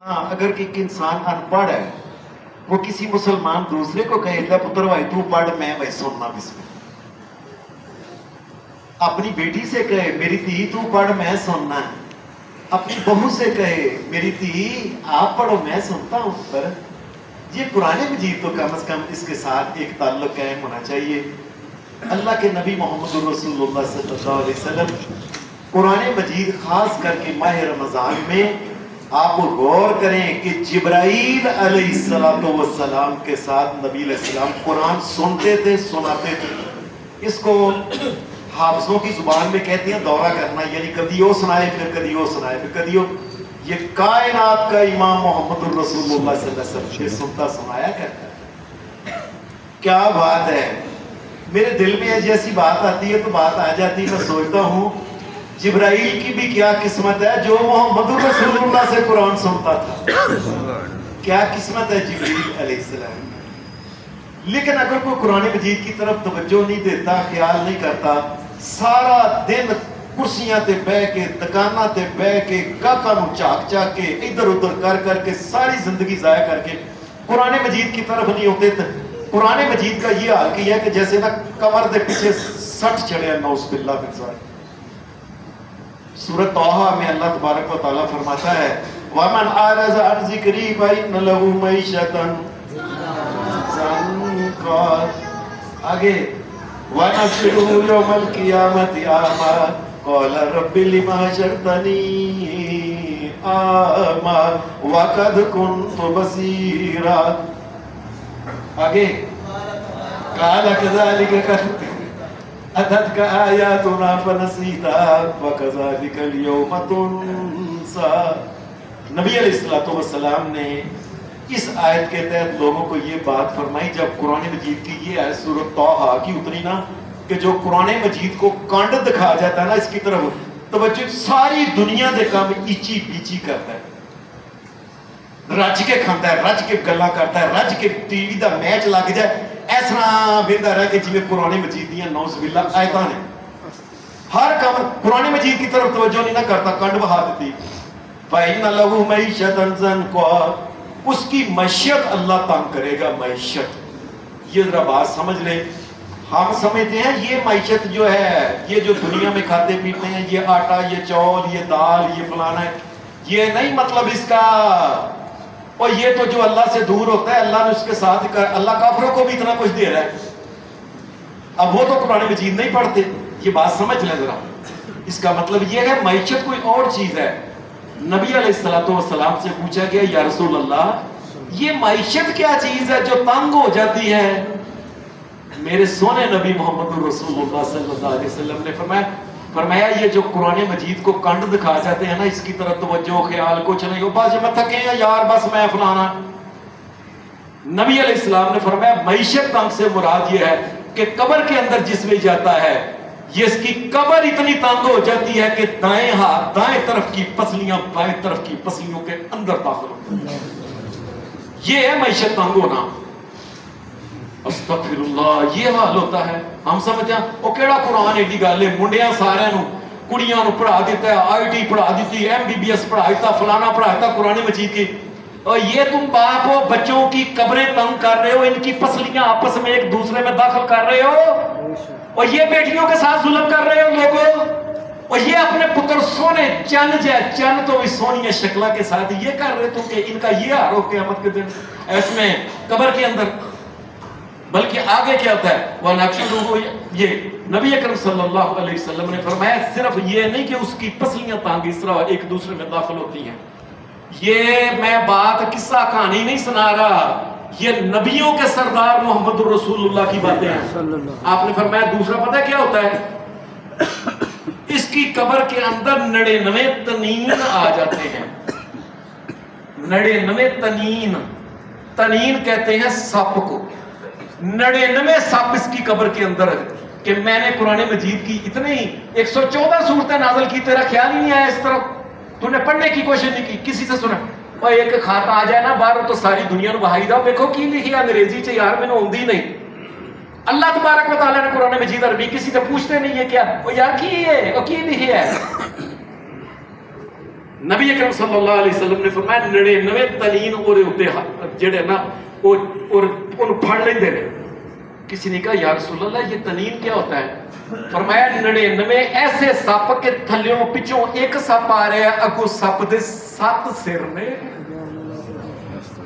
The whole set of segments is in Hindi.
हाँ, अगर एक इंसान अनपढ़ है, वो किसी मुसलमान दूसरे को कहे पुत्र भाई तू पढ़, मैं भाई सुनना बिस्मिल्लाह। अपनी बेटी से कहे मेरी धी तू पढ़, मैं सुनना है। अपनी बहू से कहे मेरी धी आप पढ़ो, मैं सुनता हूं। पर ये कुरान मजीद तो कम से कम इसके साथ एक ताल्लुक कायम होना चाहिए। अल्लाह के नबी मोहम्मद रसूलुल्लाह सल्लल्लाहु अलैहि वसल्लम कुरान मजीद खास करके माह रमजान में आप गौर करें कि जिब्राईल अलैहिस्सलाम के साथ नबी अलैहिस्सलाम कुरान सुनते थे, सुनाते थे। इसको हाफिजों की जुबान में कहते हैं दौरा करना, यानी कभी वो सुनाए फिर कभी वो सुनाए फिर कभी वो। ये कायनात का इमाम मोहम्मद रसूलुल्लाह सल्लल्लाहु अलैहि वसल्लम सुनता सुनाया करता है। क्या बात है, मेरे दिल में जैसी बात आती है तो बात आ जाती है। मैं सोचता हूँ जिब्राईल की भी क्या किस्मत है जो मोहम्मद रसूलुल्लाह से कुरान सुनता था। क्या किस्मत है जिब्राईल अलैहिस्सलाम। लेकिन अगर कोई कुरान मजीद की तरफ तवज्जो नहीं देता, ख्याल नहीं करता, सारा दिन कुर्सियां ते बह के, दुकाना ते बह के, गाहकां नूं झाक झाक के, इधर उधर कर करके सारी जिंदगी जाया करके कुरान मजीद की तरफ नहीं होते। कुरान मजीद का ये हाल किया कि जैसे ना कमर के पीछे सट चढ़िया, नौज़ुबिल्लाह मिन ज़ालिक। सूरत तौहा में अल्लाह तबारक व तआला फरमाता है वमन आरज़ अन ज़िक्री फ़इन्न लहू मईशतन ज़ंका। आगे वनहशुरुहु यौमल क़ियामति अमा क़ाल रब्बि लिमा हशरतनी अमा वक़द कुन्तु बसीरा। आगे क़ाल कज़ालिका अततका आयातुना फनसीता वकज़ालिकल यौम तुनसा। नबी अलैहिस्सलातु वस्सलाम ने इस आयत के तहत लोगों को ये बात फरमाई जब कुरान मजीद की ये आयत सूरत तौहा की उतरी ना, कि जो कुरान मजीद को कांड दिखा जाता है ना इसकी तरफ तवज्जो, सारी दुनिया के काम इची बीची करता है, रज के खाता है, रज के गल्लां करता है, रज के टीवी का मैच लग जाए इस तरह बेहदा रह के जिवें कुरान मजीद दी नौज़ुबिल्लाह आयतां ने। हर काम कुरान मजीद की तरफ तवज्जो नहीं ना करता, कंड बहा देती। फ़इन्न लहू मईशतन ज़ंका, उसकी मैशत अल्लाह तंग करेगा। मैशत, ये जरा बात समझ ले। हम समझते हैं ये मैशत जो है, ये जो दुनिया में खाते पीते हैं, ये आटा, ये चौल, ये दाल, ये फलाना है, ये नहीं मतलब इसका। और ये तो जो अल्लाह से दूर होता है, अल्लाह ने उसके साथ कर, अल्लाह काफिरों को भी इतना कुछ दे रहा है। अब वो तो कुरान मजीद नहीं पढ़ते, ये बात समझ लें जरा। इसका मतलब ये है मैशत कोई और चीज है। नबी अलैहिस्सलातु वस्सलाम से पूछा गया या रसूल अल्लाह, ये मैशत क्या चीज है जो तंग हो जाती है। मेरे सोने नबी मोहम्मद रसूलुल्लाह सल्लल्लाहु अलैहि वसल्लम ने फरमाया ये जो कुरान मजीद को कंड दिखा जाते हैं ना, इसकी तरफ तवज्जो ख्याल कुछ नहीं हो, बस मैं थके हैं यार, बस मैं फलाना। नबी अलैहिस्सलाम ने फरमाया मैशत तंग से मुराद ये है कि कब्र के अंदर जिसमें जाता है, ये इसकी कब्र इतनी तंग हो जाती है कि दाएं हाथ दाएं तरफ की पसलियां बाएं तरफ की पसलियों के अंदर दाखिल हो। ये है मैशत तंग होना। अस्तगफिरुल्लाह, ये हाल होता है। हम समझते हैं वो केड़ा कुरान एडी गल है, मुंडिया सारे कुड़ियां पढ़ा दिता है, IT पढ़ा दी, MBBS पढ़ा दिता, फलाना पढ़ा दिता कुरान मजीद की। और ये तुम बाप हो, बच्चों की कब्रें तंग कर रहे हो, इनकी पसलियां आपस में एक दूसरे में दाखिल कर रहे हो, और ये बेटियों के साथ जुल्म कर रहे हो लोगों। और ये अपने पुत्र सोने चंद चंद तो भी सोनी शक्ला के साथ ये कर रहे हो कि इनका ये हाल हो क़यामत के दिन इसमें कब्र के अंदर। बल्कि आगे क्या होता है, वह नक्शुरुहु, ये नबी अकरम सल्लल्लाहु अलैहि वसल्लम ने फरमाया सिर्फ ये नहीं कि उसकी पसलियां तांग इस तरह एक दूसरे में दाखिल होती हैं। ये मैं बात किस्सा कहानी नहीं सुना रहा, ये नबियों के सरदार मोहम्मद रसूलुल्लाह की बातें हैं। आपने फरमाया दूसरा पता क्या होता है, इसकी कब्र के अंदर 99 तनीन आ जाते हैं। 99 तनीन, तनीन कहते हैं सप को। 99 सप इसकी कब्र के अंदर है। कि मैंने कुरान मजीद की इतनी 114 सूरतें नाज़िल की, तेरा ख्याल ही नहीं आया इस तरफ, तूने पढ़ने की कोशिश नहीं की, किसी से सुना। और एक खाता आ जाए ना बाहर तो सारी दुनिया बहाई दो, देखो की लिखी अंग्रेजी च यार, मैंने आती नहीं। अल्लाह तबारक व तआला ने कुरान मजीद अरबी किसी से पूछते नहीं है क्या, वो यार की है, वो की लिखी है। नबी अकरम सल्लल्लाहु अलैहि वसल्लम ने फरमाया 99 तलीन ओरे उत्ते जेड़े ना और फड़ लेंदे ने। किसी ने कहा या रसूल अल्लाह ये तलीन क्या होता है? फरमाया 99 ऐसे सप के थल्लियों पिछों एक सप आ रहा है, अगों सप दे 7 सिर ने,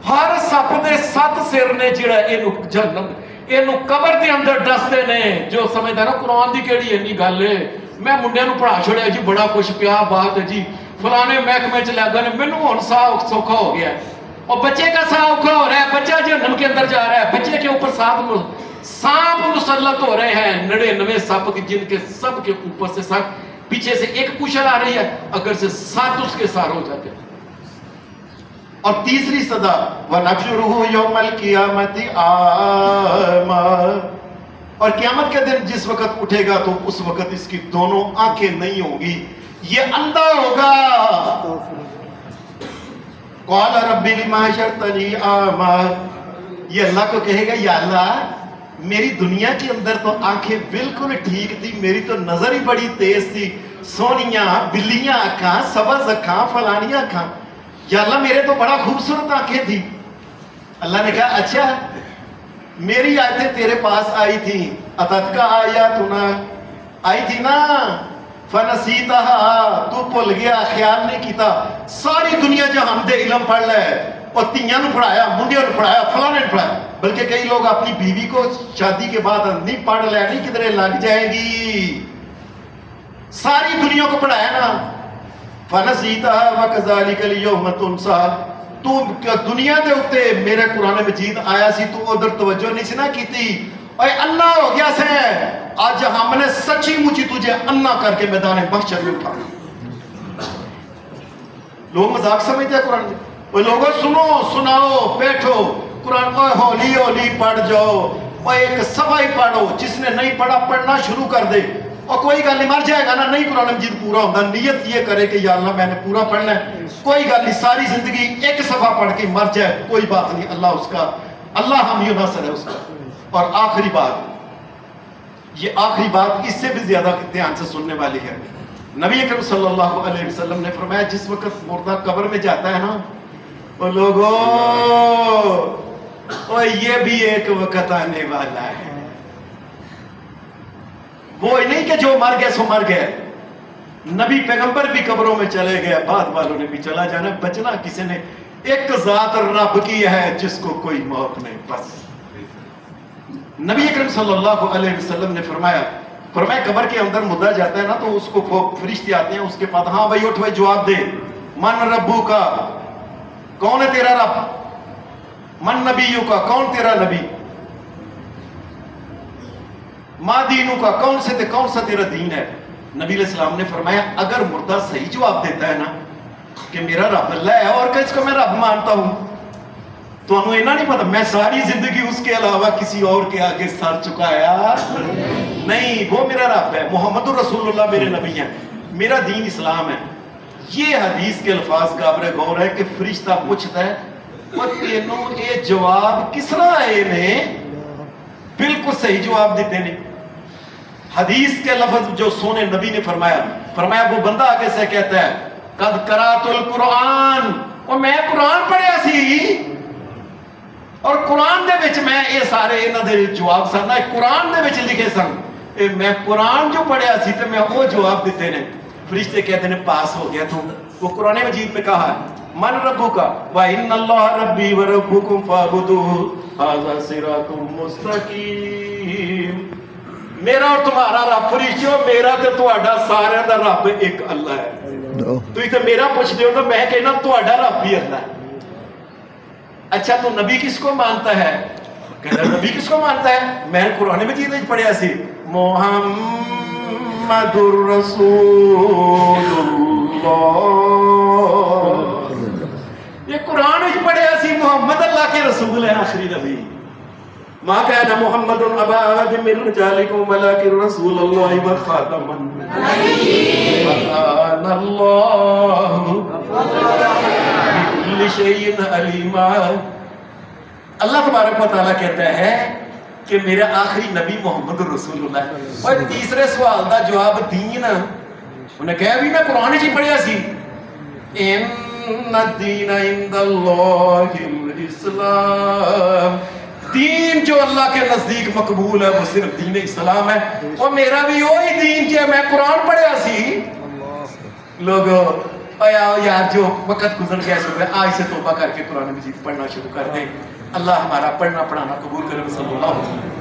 हर सप दे 7 सिर ने जिहड़ा इहनू जहन्नम इहनू कबर दे अंदर दसदे ने। जो समझदा ना कुरान दी केड़ी इन्नी गल है, मैं मुंडियां नू पढ़ा छड़िया जी, बड़ा कुछ प्या बात है जी, फलाने महकमे च लग गए, मैनू हुण साह सौखा हो गया है। और बच्चे का साह औखा हो रहा है, बच्चा जहन्नम के अंदर जा रहा है, बच्चे के ऊपर सांप मुसल्लत हो रहे हैं, 99 सांप जिनके सब के ऊपर से सांप, पीछे से एक पूछल आ रही है, अगर से 7 उसके सार हो जाते हैं। और तीसरी सदा वनहशुरुहु यौमल क़ियामति आमा, और क़यामत के दिन जिस वक्त उठेगा तो उस वक्त इसकी दोनों आंखें नहीं होंगी, ये अंधा होगा। क़ाल रब्बी लिमा हशरतनी आमा, ये अल्लाह को कहेगा या अल्लाह मेरी दुनिया के अंदर तो आंखें बिल्कुल ठीक थी, मेरी तो नजर ही बड़ी तेज थी, सोनिया बिल्लियां अखा, सबज अखा, फलानियां अखा, या अल्लाह मेरे तो बड़ा खूबसूरत आंखें थी। अल्लाह ने कहा अच्छा मेरी आयतें तेरे पास आई थी, अततका आयातुना आई थी ना, फनसीतहा तू भुल गया, ख्याल नहीं किया। सारी दुनिया जहां दे इलम पढ़ ले, और तियां नू पढ़ाया, मुंडियां नू पढ़ाया, फलाने ने पढ़ाया, बल्कि कई लोग अपनी बीवी को शादी के बाद नहीं पढ़ लेनी किधरे लग जाएगी, सारी दुनिया को पढ़ाया ना। फनसीतहा वकज़ालिकल यौम तुनसा, तू दुनिया के उत्ते मेरे कुरान मजीद आया सी, तू उधर तवज्जो नहीं सी ना की, और अन्ना हो गया से, आज हमने सच्ची मुची तुझे अन्ना करके मैदान महशर में उठा। लोग मजाक समझते हैं कुरान, लोगों सुनो सुनाओ बैठो कुरान को, हौली हौली पढ़ जाओ, और एक सफा ही पढ़ो, जिसने नहीं पढ़ा पढ़ना शुरू कर दे, और कोई गल नहीं, मर जाएगा ना, नहीं कुरान मजीद पूरा होता, नियत ये करे कि या अल्लाह मैंने पूरा पढ़ना है, कोई गल नहीं, सारी जिंदगी एक सफा पढ़ के मर जाए कोई बात नहीं, अल्लाह उसका, अल्लाह हम यू ना सरे उसका। और आखिरी बात, ये आखिरी बात इससे भी ज्यादा ध्यान से सुनने वाली है। नबी अकरम सल्लल्लाहु अलैहि वसल्लम ने फरमाया जिस वक्त मुर्दा कब्र में जाता है ना, वो लोगों ये भी एक वक्त आने वाला है, वो नहीं कि जो मर गए सो मर गए, नबी पैगंबर भी कब्रों में चले गए, बाद वालों ने भी चला जाना, बचना किसी ने, एक जात रब की है जिसको कोई मौत नहीं। बस नबी अकरम सल्लल्लाहु अलैहि वसल्लम ने फरमाया कब्र के अंदर मुद्दा जाता है ना, तो उसको फरिश्ते आते हैं उसके पास, हाँ भाई उठ भाई जवाब दे, मन रब्बू का, कौन है तेरा रब, मन नबीयू का, कौन तेरा नबी, मा दीनू का, कौन सा तेरा दीन है। नबी अलैहिस्सलाम ने फरमाया अगर मुर्दा सही जवाब देता है ना कि मेरा रब अल्लाह है और किसको मैं रब मानता हूं, तो इतना नहीं पता मैं सारी जिंदगी उसके अलावा किसी और के आगे सर झुकाया नहीं, वो मेरा रब है, मोहम्मद रसूलुल्लाह मेरे नबी हैं, मेरा दीन इस्लाम है। ये हदीस के अल्फाज काबिल गौर है कि फरिश्ता पूछता है और तेनों ये जवाब किस तरह आए ने, बिल्कुल सही जवाब देते नहीं। हदीस के लफ्ज जो सोने नबी ने फरमाया वो बंदा आगे से कहता है कद करातुल कुरान, और मैं कुरान पढ़िया सी, और कुरान दे विच मैं ये सारे इन्हां दे जवाब सन कुरान दे विच लिखे सन, मैं कुरान जो पढ़िया सी तो मैं वो जवाब दिते ने। फरिश्ते कहते ने पास हो गया तू। वो कुरान मजीद में कहा है मन रब्बुका व इन्नल्लाह रब्बी व रब्बुकुम फअबुदूहु हाज़ा सिरातुम मुस्तकीम, मेरा और तुम्हारा रब फरिश्तों, मेरा ते तुहाडा सारे दा रब एक अल्लाह है। तुसीं ते मेरा पूछदे हो तो मैं कहना तुहाडा रब भी अल्लाह है। अच्छा तो नबी किसको मानता है, कहता नबी किसको मानता है, मैं कुरान मजीद में पढ़िया सी मुहम्मदुर रसूलुल्लाह, ये कुरान में पढ़िया सी मोहम्मद अल्लाह के रसूल है, आखिरी नबी। मा काना मुहम्मदुन अबा अहदिम मिन रिजालिकुम वलाकिन रसूलुल्लाहि व खातमन नबिय्यीन अल्लाहु बिकुल्लि शैइन अलीमा। अल्लाह तबारक व तआला कहता है कि मेरा आखिरी नबी मोहम्मद रसूलुल्लाह। और तीसरे सवाल का जवाब दीन, उन्हें कहा भी मैं कुरान ही पढ़िया सी, इन्ना दीन इंदल्लाहिल इस्लाम, दीन जो अल्लाह के नजदीक मकबूल है वो सिर्फ दीन इस्लाम है। और मेरा भी वही दीन जो मैं कुरान पढ़िया सी लोगों यार जो वक्त गुजर गया सुबह आज से तौबा करके कुरान मजीद पढ़ना शुरू कर दें। अल्लाह हमारा पढ़ना पढ़ाना कबूल करे। सल्लल्लाहु अलैहि वसल्लम।